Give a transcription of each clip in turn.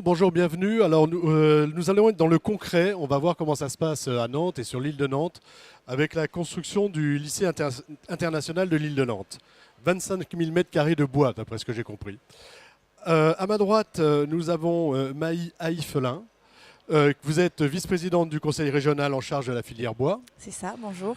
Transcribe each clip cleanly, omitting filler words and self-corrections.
Bonjour, bienvenue. Alors nous allons être dans le concret. On va voir comment ça se passe à Nantes et sur l'île de Nantes avec la construction du lycée international de l'île de Nantes. 25 000 mètres carrés de bois, d'après ce que j'ai compris. À ma droite, nous avons Maï Haïfelin. Vous êtes vice-présidente du conseil régional en charge de la filière bois. C'est ça, bonjour.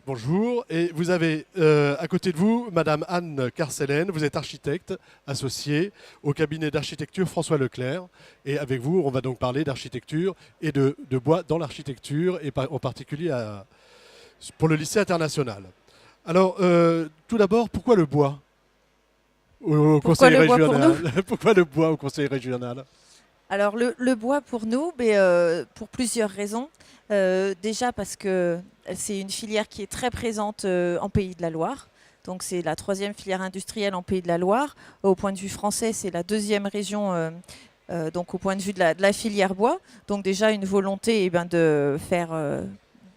Bonjour. Et vous avez à côté de vous Madame Anne Carcelen. Vous êtes architecte associée au cabinet d'architecture François Leclerc. Et avec vous, on va donc parler d'architecture et de bois dans l'architecture, et en particulier pour le lycée international. Alors, tout d'abord, pourquoi le bois au Pourquoi conseil le bois pour régional? Pourquoi le bois au conseil régional? Alors le bois pour nous, pour plusieurs raisons. Déjà parce que c'est une filière qui est très présente en Pays de la Loire. Donc c'est la troisième filière industrielle en Pays de la Loire. Au point de vue français, c'est la deuxième région donc au point de vue de la filière bois. Donc déjà une volonté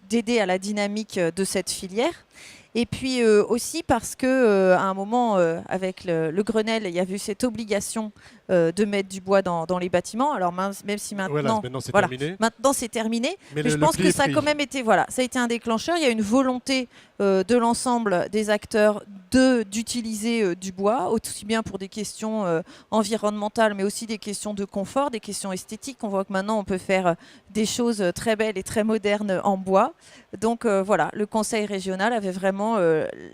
d'aider à la dynamique de cette filière. Et puis aussi parce que à un moment, avec le Grenelle, il y a eu cette obligation de mettre du bois dans les bâtiments. Alors même si maintenant, Maintenant c'est voilà, terminé. maintenant c'est terminé, mais je le pense pli que est ça a pris. quand même été, voilà, ça a été un déclencheur. Il y a une volonté de l'ensemble des acteurs d'utiliser du bois, aussi bien pour des questions environnementales, mais aussi des questions de confort, des questions esthétiques. On voit que maintenant on peut faire des choses très belles et très modernes en bois. Donc voilà, le conseil régional avait vraiment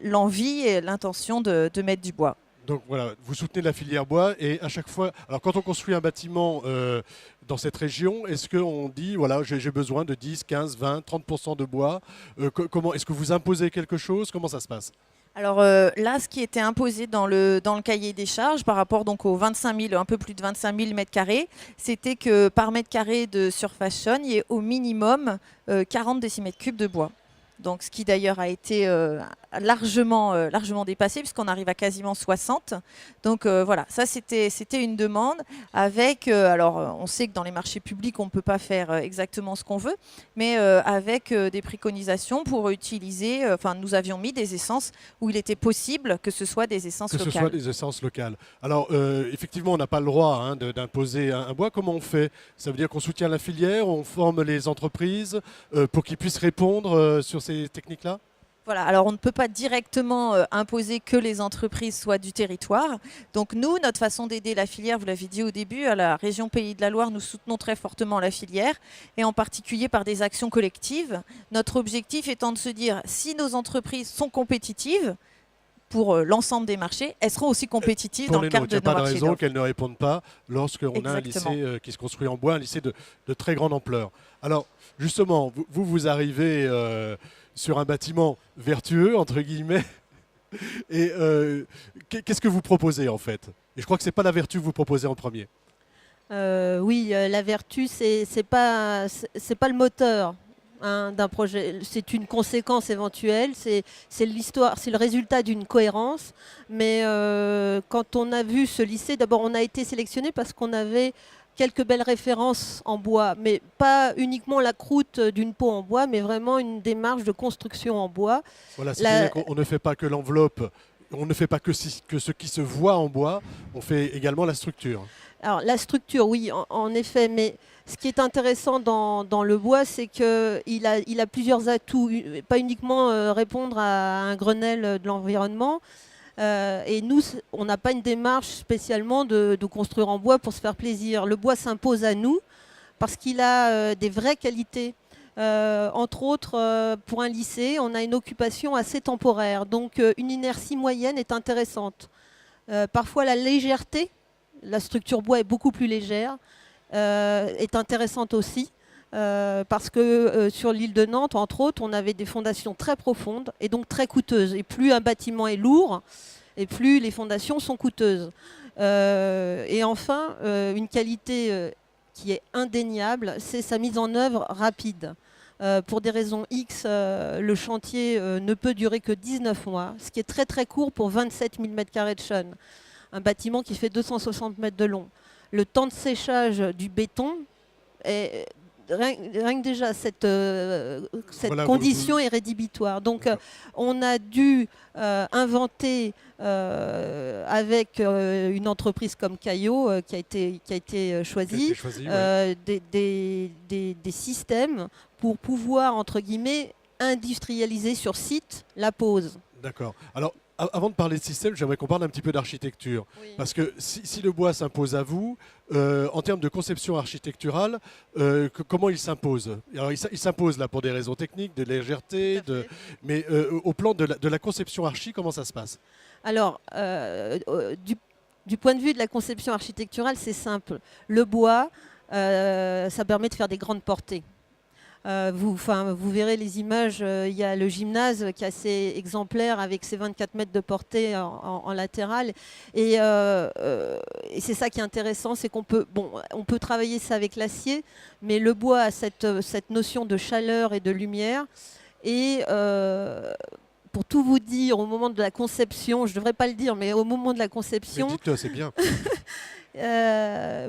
l'envie et l'intention de mettre du bois. Donc voilà, vous soutenez la filière bois, et à chaque fois, alors quand on construit un bâtiment dans cette région, est-ce qu'on dit, voilà, j'ai besoin de 10, 15, 20, 30% de bois? Comment, est-ce que vous imposez quelque chose? Comment ça se passe? Alors là, ce qui était imposé dans le cahier des charges par rapport donc aux 25 000, un peu plus de 25 000 mètres carrés, c'était que par mètre carré de surface shone, il y ait au minimum 40 décimètres cubes de bois. Donc, ce qui d'ailleurs a été largement dépassé, puisqu'on arrive à quasiment 60. Donc voilà, ça c'était une demande avec, on sait que dans les marchés publics on ne peut pas faire exactement ce qu'on veut, mais avec des préconisations pour utiliser, nous avions mis des essences où il était possible que ce soit des essences Que ce locales. soit des essences locales. Alors, effectivement, on n'a pas le droit d'imposer un bois. Comment on fait? Ça veut dire qu'on soutient la filière, on forme les entreprises pour qu'ils puissent répondre sur ces techniques-là? Voilà, alors on ne peut pas directement imposer que les entreprises soient du territoire. Donc nous, notre façon d'aider la filière, vous l'avez dit au début, à la région Pays de la Loire, nous soutenons très fortement la filière, et en particulier par des actions collectives. Notre objectif étant de se dire, si nos entreprises sont compétitives pour l'ensemble des marchés, elles seront aussi compétitives dans le cadre Il n'y de a pas nos de marchés raison d'offres. qu'elles ne répondent pas lorsqu'on a un Exactement. lycée qui se construit en bois, un lycée de très grande ampleur. Alors, justement, vous arrivez sur un bâtiment vertueux, entre guillemets, et qu'est-ce que vous proposez en fait? Et je crois que ce n'est pas la vertu que vous proposez en premier. Oui, la vertu, c'est pas le moteur, hein, d'un projet. C'est une conséquence éventuelle. C'est l'histoire, c'est le résultat d'une cohérence. Mais quand on a vu ce lycée, d'abord, on a été sélectionné parce qu'on avait quelques belles références en bois, mais pas uniquement la croûte d'une peau en bois, mais vraiment une démarche de construction en bois. Voilà, c'est-à-dire qu'on ne fait pas que l'enveloppe, on ne fait pas que ce qui se voit en bois, on fait également la structure. Alors la structure, oui, en effet, mais ce qui est intéressant dans le bois, c'est qu'il a plusieurs atouts, pas uniquement répondre à un Grenelle de l'environnement. Et nous, on n'a pas une démarche spécialement de construire en bois pour se faire plaisir. Le bois s'impose à nous parce qu'il a des vraies qualités. Entre autres, pour un lycée, on a une occupation assez temporaire, donc une inertie moyenne est intéressante. Parfois, la légèreté, la structure bois est beaucoup plus légère, est intéressante aussi. Parce que sur l'île de Nantes, entre autres, on avait des fondations très profondes et donc très coûteuses. Et plus un bâtiment est lourd, et plus les fondations sont coûteuses. Et enfin, une qualité qui est indéniable, c'est sa mise en œuvre rapide. Pour des raisons X, le chantier ne peut durer que 19 mois, ce qui est très très court pour 27 000 m² de chêne. Un bâtiment qui fait 260 mètres de long. Le temps de séchage du béton est rien que déjà, cette Voilà, condition est rédhibitoire. Donc, on a dû inventer avec une entreprise comme Caillot qui a été choisie, des systèmes pour pouvoir, entre guillemets, industrialiser sur site la pose. D'accord. Alors, avant de parler de système, j'aimerais qu'on parle un petit peu d'architecture. Oui. Parce que si le bois s'impose à vous, en termes de conception architecturale, comment il s'impose? Alors, il s'impose là pour des raisons techniques, de légèreté, mais au plan de la conception archi, comment ça se passe? Alors, du point de vue de la conception architecturale, c'est simple. Le bois, ça permet de faire des grandes portées. Vous verrez les images, il y a le gymnase qui est assez exemplaire avec ses 24 mètres de portée en latéral. Et c'est ça qui est intéressant, c'est qu'on peut, on peut travailler ça avec l'acier, mais le bois a cette notion de chaleur et de lumière. Et pour tout vous dire, au moment de la conception, je ne devrais pas le dire, mais au moment de la conception... Mais dites-le, c'est bien.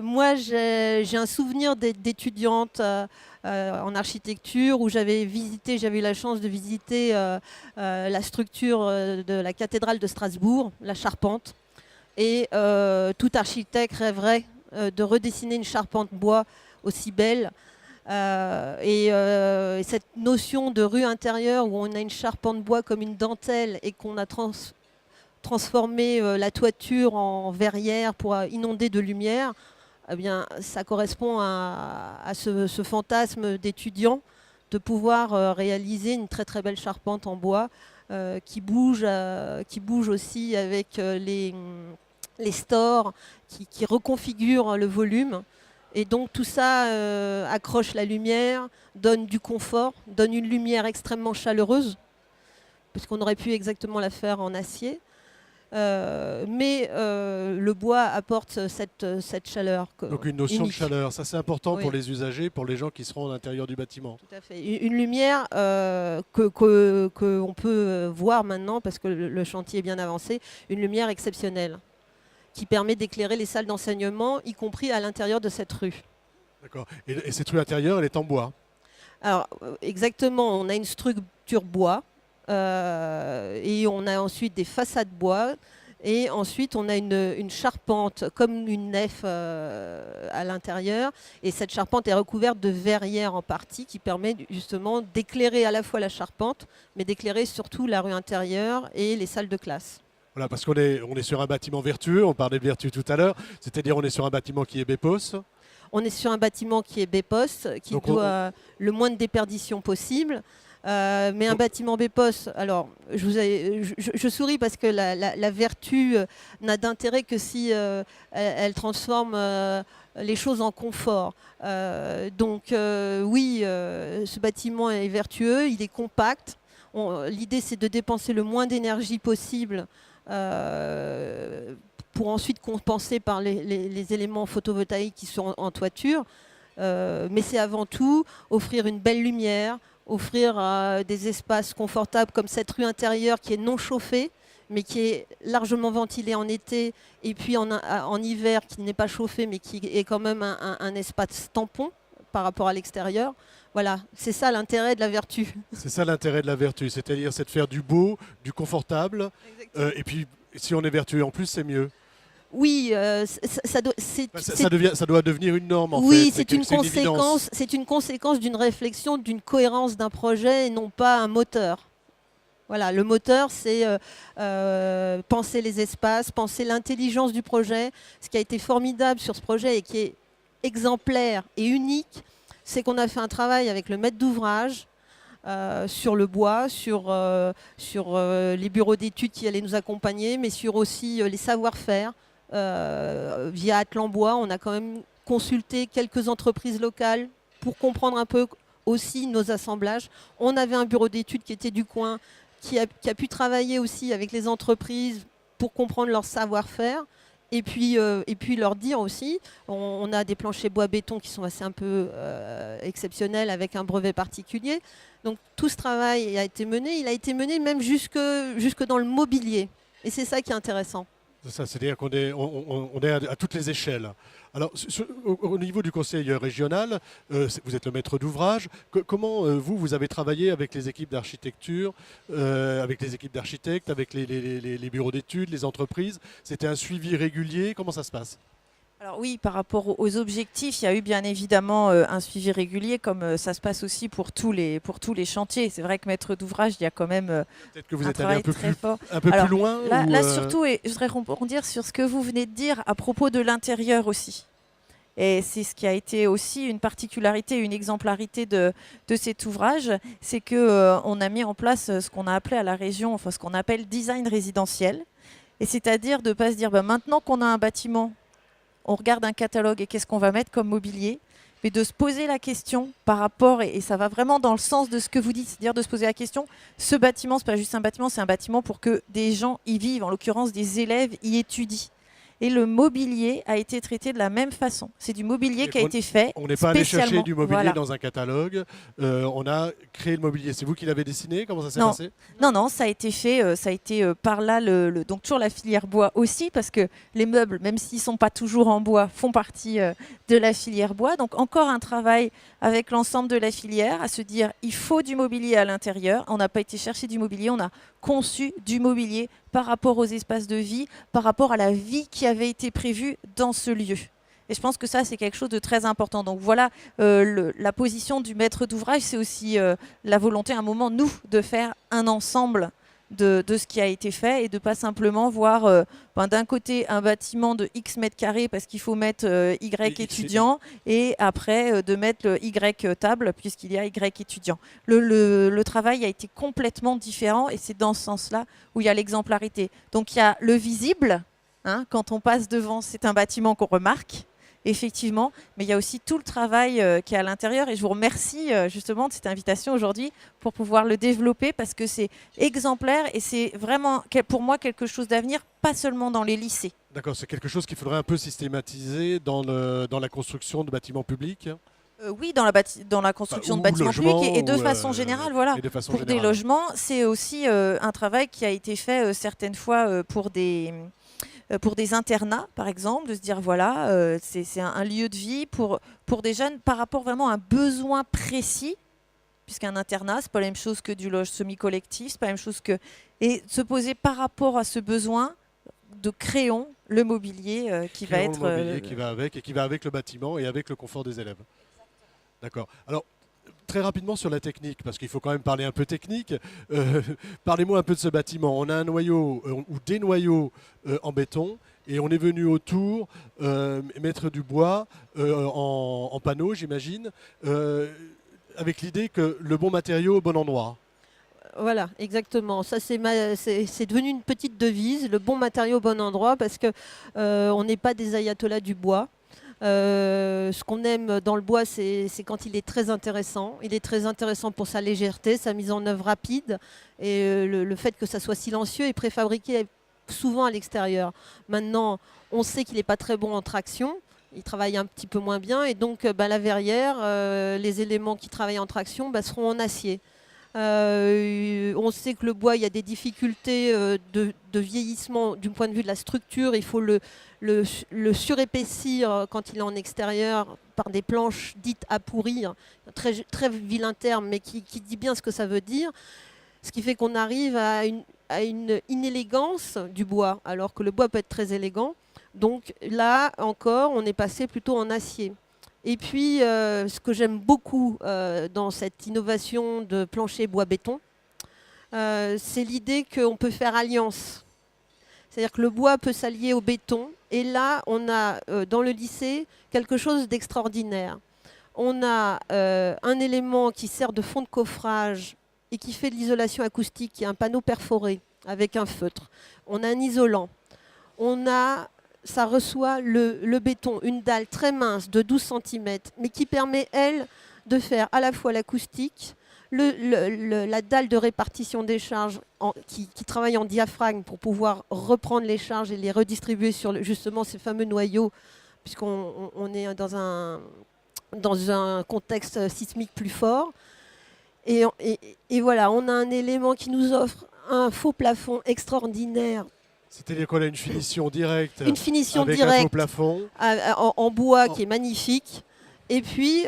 Moi, j'ai un souvenir d'étudiante en architecture où j'avais eu la chance de visiter la structure de la cathédrale de Strasbourg, la charpente. Et tout architecte rêverait de redessiner une charpente bois aussi belle. Et cette notion de rue intérieure où on a une charpente bois comme une dentelle et qu'on a transformer la toiture en verrière pour inonder de lumière, eh bien, ça correspond à ce fantasme d'étudiant de pouvoir réaliser une très très belle charpente en bois qui bouge aussi avec les stores, qui reconfigure le volume. Et donc tout ça accroche la lumière, donne du confort, donne une lumière extrêmement chaleureuse, puisqu'on aurait pu exactement la faire en acier. Mais le bois apporte cette chaleur. Donc une notion unique. de chaleur, ça c'est important Oui. pour les usagers, pour les gens qui seront à l'intérieur du bâtiment. Tout à fait. Une lumière qu'on peut voir maintenant, parce que le chantier est bien avancé, une lumière exceptionnelle qui permet d'éclairer les salles d'enseignement, y compris à l'intérieur de cette rue. D'accord. Et cette rue intérieure, elle est en bois? Alors exactement, on a une structure bois. Et on a ensuite des façades bois et ensuite on a une charpente comme une nef à l'intérieur, et cette charpente est recouverte de verrière en partie qui permet justement d'éclairer à la fois la charpente mais d'éclairer surtout la rue intérieure et les salles de classe. Voilà, parce qu'on est sur un bâtiment vertueux, on parlait de vertu tout à l'heure, c'est-à-dire on est sur un bâtiment qui est BEPOS. On est sur un bâtiment qui est BEPOS, qui doit le moins de déperdition possible. Mais un bâtiment BEPOS, alors je souris parce que la vertu n'a d'intérêt que si elle transforme les choses en confort. Donc oui, ce bâtiment est vertueux, il est compact. L'idée c'est de dépenser le moins d'énergie possible pour ensuite compenser par les éléments photovoltaïques qui sont en toiture. Mais c'est avant tout offrir une belle lumière, offrir des espaces confortables comme cette rue intérieure qui est non chauffée, mais qui est largement ventilée en été, et puis en hiver qui n'est pas chauffée, mais qui est quand même un espace tampon par rapport à l'extérieur. Voilà, c'est ça l'intérêt de la vertu. C'est ça l'intérêt de la vertu, c'est-à-dire c'est de faire du beau, du confortable, et puis si on est vertueux en plus, c'est mieux. Oui, ça doit devenir une norme en fait. Oui, c'est une conséquence d'une réflexion, d'une cohérence d'un projet et non pas un moteur. Voilà, le moteur, c'est penser les espaces, penser l'intelligence du projet. Ce qui a été formidable sur ce projet et qui est exemplaire et unique, c'est qu'on a fait un travail avec le maître d'ouvrage sur le bois, sur les bureaux d'études qui allaient nous accompagner, mais sur aussi les savoir-faire. Via Atlan-Bois, on a quand même consulté quelques entreprises locales pour comprendre un peu aussi nos assemblages. On avait un bureau d'études qui était du coin, qui a pu travailler aussi avec les entreprises pour comprendre leur savoir-faire. Et puis leur dire aussi, on a des planchers bois-béton qui sont assez un peu exceptionnels avec un brevet particulier. Donc tout ce travail a été mené, il a été mené même jusque dans le mobilier. Et c'est ça qui est intéressant. C'est ça, c'est-à-dire qu'on est, on est à toutes les échelles. Alors, au niveau du conseil régional, vous êtes le maître d'ouvrage. Comment vous avez travaillé avec les équipes d'architecture, avec les équipes d'architectes, avec les bureaux d'études, les entreprises? C'était un suivi régulier? Comment ça se passe? Alors oui, par rapport aux objectifs, il y a eu bien évidemment un suivi régulier, comme ça se passe aussi pour tous les chantiers. C'est vrai que maître d'ouvrage, il y a quand même Peut-être que vous un êtes allé travail très fort. un peu Alors, plus loin là surtout, et je voudrais rebondir sur ce que vous venez de dire à propos de l'intérieur aussi. Et c'est ce qui a été aussi une particularité, une exemplarité de cet ouvrage, c'est qu'on a mis en place ce qu'on a appelé à la région, enfin ce qu'on appelle design résidentiel. Et c'est-à-dire de ne pas se dire, maintenant qu'on a un bâtiment, on regarde un catalogue et qu'est-ce qu'on va mettre comme mobilier, mais de se poser la question par rapport, et ça va vraiment dans le sens de ce que vous dites, c'est-à-dire de se poser la question, ce bâtiment, ce n'est pas juste un bâtiment, c'est un bâtiment pour que des gens y vivent, en l'occurrence des élèves y étudient. Et le mobilier a été traité de la même façon. C'est du mobilier qui a été fait. On n'est pas allé chercher spécialement. du mobilier Voilà. dans un catalogue. On a créé le mobilier. C'est vous qui l'avez dessiné? Comment ça s'est passé? Non, ça a été fait. Ça a été par là, donc toujours la filière bois aussi, parce que les meubles, même s'ils ne sont pas toujours en bois, font partie de la filière bois. Donc encore un travail avec l'ensemble de la filière, à se dire il faut du mobilier à l'intérieur. On n'a pas été chercher du mobilier, on a conçu du mobilier par rapport aux espaces de vie, par rapport à la vie qui avait été prévue dans ce lieu. Et je pense que ça, c'est quelque chose de très important. Donc voilà, la position du maître d'ouvrage, c'est aussi la volonté, à un moment, nous, de faire un ensemble de ce qui a été fait et de ne pas simplement voir d'un côté un bâtiment de X mètres carrés parce qu'il faut mettre Y étudiants et après de mettre le Y table puisqu'il y a Y étudiants. Le travail a été complètement différent et c'est dans ce sens-là où il y a l'exemplarité. Donc il y a le visible, hein, quand on passe devant, c'est un bâtiment qu'on remarque. Effectivement, mais il y a aussi tout le travail qui est à l'intérieur et je vous remercie justement de cette invitation aujourd'hui pour pouvoir le développer parce que c'est exemplaire et c'est vraiment pour moi quelque chose d'avenir, pas seulement dans les lycées. D'accord, c'est quelque chose qu'il faudrait un peu systématiser dans la construction de bâtiments publics. Oui, dans la construction de bâtiments publics et de façon générale, voilà. Pour des logements, c'est aussi un travail qui a été fait certaines fois pour des internats, par exemple, de se dire, voilà, c'est un lieu de vie pour des jeunes par rapport vraiment à un besoin précis, puisqu'un internat, c'est pas la même chose que du loge semi-collectif, c'est pas la même chose que... Et se poser par rapport à ce besoin de créons le mobilier qui va être... Le mobilier qui va avec, et qui va avec le bâtiment et avec le confort des élèves. D'accord. Alors, très rapidement sur la technique, parce qu'il faut quand même parler un peu technique. Parlez-moi un peu de ce bâtiment. On a un noyau ou des noyaux en béton et on est venu autour mettre du bois en panneau, j'imagine, avec l'idée que le bon matériau au bon endroit. Voilà, exactement. Ça, c'est devenu une petite devise, le bon matériau au bon endroit, parce que on n'est pas des ayatollahs du bois. Ce qu'on aime dans le bois, c'est quand il est très intéressant. Il est très intéressant pour sa légèreté, sa mise en œuvre rapide et le fait que ça soit silencieux et préfabriqué souvent à l'extérieur. Maintenant, on sait qu'il n'est pas très bon en traction. Il travaille un petit peu moins bien et donc la verrière, les éléments qui travaillent en traction seront en acier. On sait que le bois, il y a des difficultés de vieillissement du point de vue de la structure. Il faut le surépaissir quand il est en extérieur par des planches dites à pourrir. Très, très vilain terme, mais qui dit bien ce que ça veut dire. Ce qui fait qu'on arrive à une inélégance du bois, alors que le bois peut être très élégant. Donc là encore, on est passé plutôt en acier. Et puis, ce que j'aime beaucoup dans cette innovation de plancher bois-béton, c'est l'idée qu'on peut faire alliance. C'est-à-dire que le bois peut s'allier au béton. Et là, on a dans le lycée quelque chose d'extraordinaire. On a un élément qui sert de fond de coffrage et qui fait de l'isolation acoustique, qui est un panneau perforé avec un feutre. On a un isolant. Ça reçoit le béton, une dalle très mince de 12 cm, mais qui permet, elle, de faire à la fois l'acoustique, la dalle de répartition des charges qui travaille en diaphragme pour pouvoir reprendre les charges et les redistribuer sur justement ces fameux noyaux, puisqu'on est dans un contexte sismique plus fort. Et voilà, on a un élément qui nous offre un faux plafond extraordinaire C'est-à-dire qu'on a une finition directe Une finition avec un faux directe plafond. en bois qui est magnifique. Et puis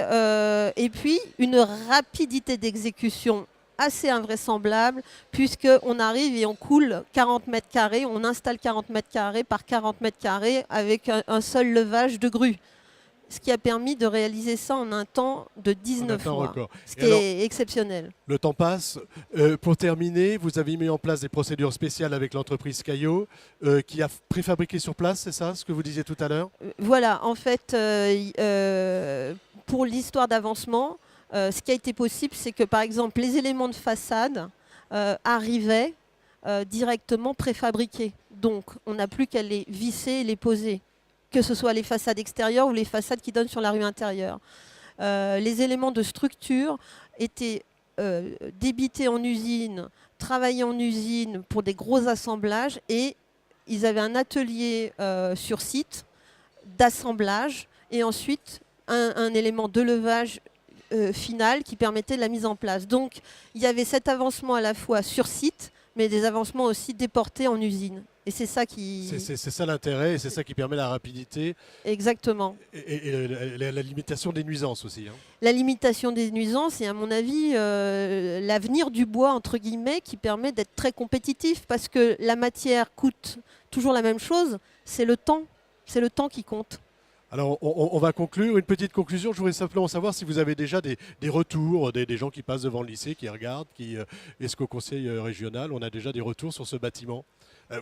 une rapidité d'exécution assez invraisemblable, puisqu'on arrive et on coule 40 mètres carrés, on installe 40 mètres carrés par 40 mètres carrés avec un seul levage de grue. Ce qui a permis de réaliser ça en un temps de 19 mois, record. ce qui est exceptionnel. Le temps passe. Pour terminer, vous avez mis en place des procédures spéciales avec l'entreprise Caillot qui a préfabriqué sur place, c'est ça ce que vous disiez tout à l'heure? Voilà, en fait, pour l'histoire d'avancement, ce qui a été possible, c'est que par exemple, les éléments de façade arrivaient directement préfabriqués. Donc, on n'a plus qu'à les visser et les poser, que ce soit les façades extérieures ou les façades qui donnent sur la rue intérieure. Les éléments de structure étaient débités en usine, travaillés en usine pour des gros assemblages, et ils avaient un atelier sur site d'assemblage et ensuite un élément de levage final qui permettait la mise en place. Donc il y avait cet avancement à la fois sur site, mais des avancements aussi déportés en usine. Et c'est ça qui... C'est ça l'intérêt, et c'est ça qui permet la rapidité. Exactement. Et la limitation des nuisances aussi. Hein. La limitation des nuisances et à mon avis l'avenir du bois, entre guillemets, qui permet d'être très compétitif, parce que la matière coûte toujours la même chose, c'est le temps. C'est le temps qui compte. Alors, on va conclure. Une petite conclusion. Je voudrais simplement savoir si vous avez déjà des retours, des gens qui passent devant le lycée, qui regardent, est-ce qu'au conseil régional, on a déjà des retours sur ce bâtiment?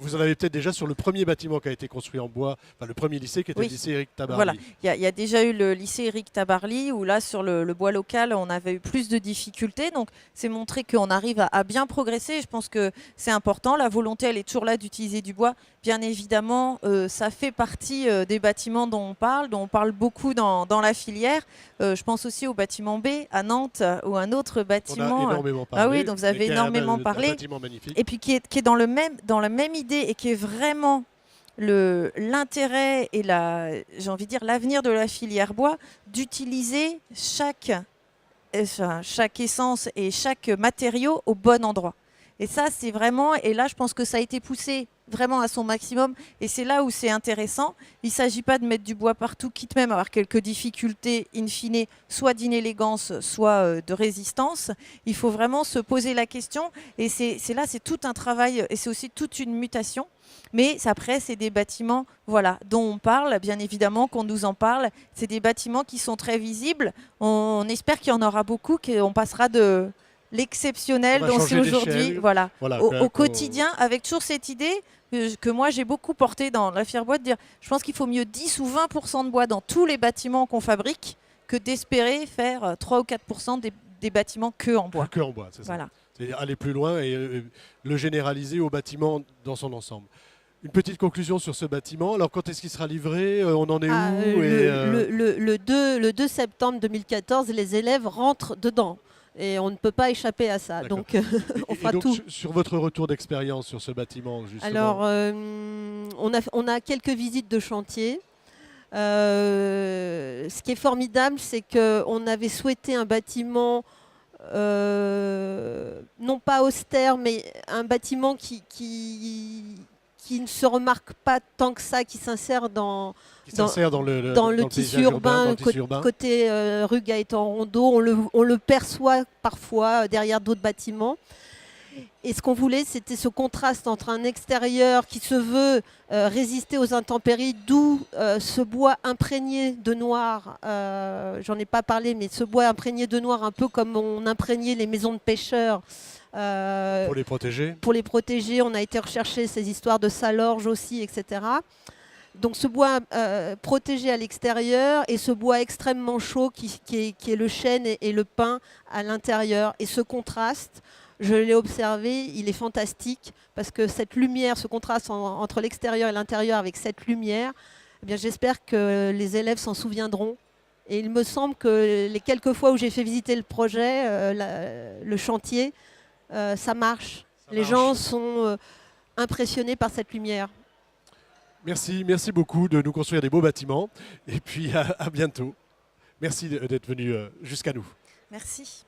Vous en avez peut-être déjà sur le premier bâtiment qui a été construit en bois, enfin le premier lycée qui était le lycée Éric Tabarly. Voilà, il y a déjà eu le lycée Éric Tabarly où là sur le bois local on avait eu plus de difficultés, donc c'est montré qu'on arrive à bien progresser. Je pense que c'est important, la volonté elle est toujours là d'utiliser du bois. Bien évidemment ça fait partie des bâtiments dont on parle beaucoup dans la filière. Je pense aussi au bâtiment B à Nantes ou un autre bâtiment. On a énormément parlé. Ah oui, donc vous avez énormément parlé. Un bâtiment magnifique. Et puis qui est dans la même idée et qui est vraiment l'intérêt et j'ai envie de dire l'avenir de la filière bois, d'utiliser chaque essence et chaque matériau au bon endroit. Et ça, c'est vraiment, et là, je pense que ça a été poussé vraiment à son maximum, et c'est là où c'est intéressant. Il ne s'agit pas de mettre du bois partout, quitte même à avoir quelques difficultés, in fine, soit d'inélégance, soit de résistance. Il faut vraiment se poser la question, et c'est là, c'est tout un travail, et c'est aussi toute une mutation. Mais après, c'est des bâtiments dont on parle, bien évidemment qu'on nous en parle. C'est des bâtiments qui sont très visibles. On espère qu'il y en aura beaucoup, qu'on passera de l'exceptionnel dont c'est aujourd'hui au quotidien, avec toujours cette idée que moi j'ai beaucoup portée dans la filière bois, de dire je pense qu'il faut mieux 10 ou 20% de bois dans tous les bâtiments qu'on fabrique que d'espérer faire 3 ou 4% des bâtiments que en bois. Que en bois, c'est ça. Voilà. C'est aller plus loin et le généraliser au bâtiment dans son ensemble. Une petite conclusion sur ce bâtiment. Alors, quand est-ce qu'il sera livré? On en est où le 2 septembre 2014, les élèves rentrent dedans. Et on ne peut pas échapper à ça. Donc, on fera donc, tout. Sur votre retour d'expérience sur ce bâtiment, justement. Alors, on a quelques visites de chantier. Ce qui est formidable, c'est qu'on avait souhaité un bâtiment non pas austère, mais un bâtiment qui ne se remarque pas tant que ça, qui s'insère dans le tissu urbain, côté rue Gaëtan-Rondeau. On le perçoit parfois derrière d'autres bâtiments. Et ce qu'on voulait, c'était ce contraste entre un extérieur qui se veut résister aux intempéries, d'où ce bois imprégné de noir. J'en ai pas parlé, mais ce bois imprégné de noir, un peu comme on imprégnait les maisons de pêcheurs. Pour les protéger. Pour les protéger, on a été rechercher ces histoires de salorge aussi, etc. Donc ce bois protégé à l'extérieur et ce bois extrêmement chaud qui est le chêne et le pin à l'intérieur. Et ce contraste, je l'ai observé, il est fantastique parce que cette lumière, ce contraste entre l'extérieur et l'intérieur avec cette lumière, eh bien, j'espère que les élèves s'en souviendront. Et il me semble que les quelques fois où j'ai fait visiter le projet, le chantier, ça marche. Les gens sont impressionnés par cette lumière. Merci beaucoup de nous construire des beaux bâtiments. Et puis à bientôt. Merci d'être venu jusqu'à nous. Merci.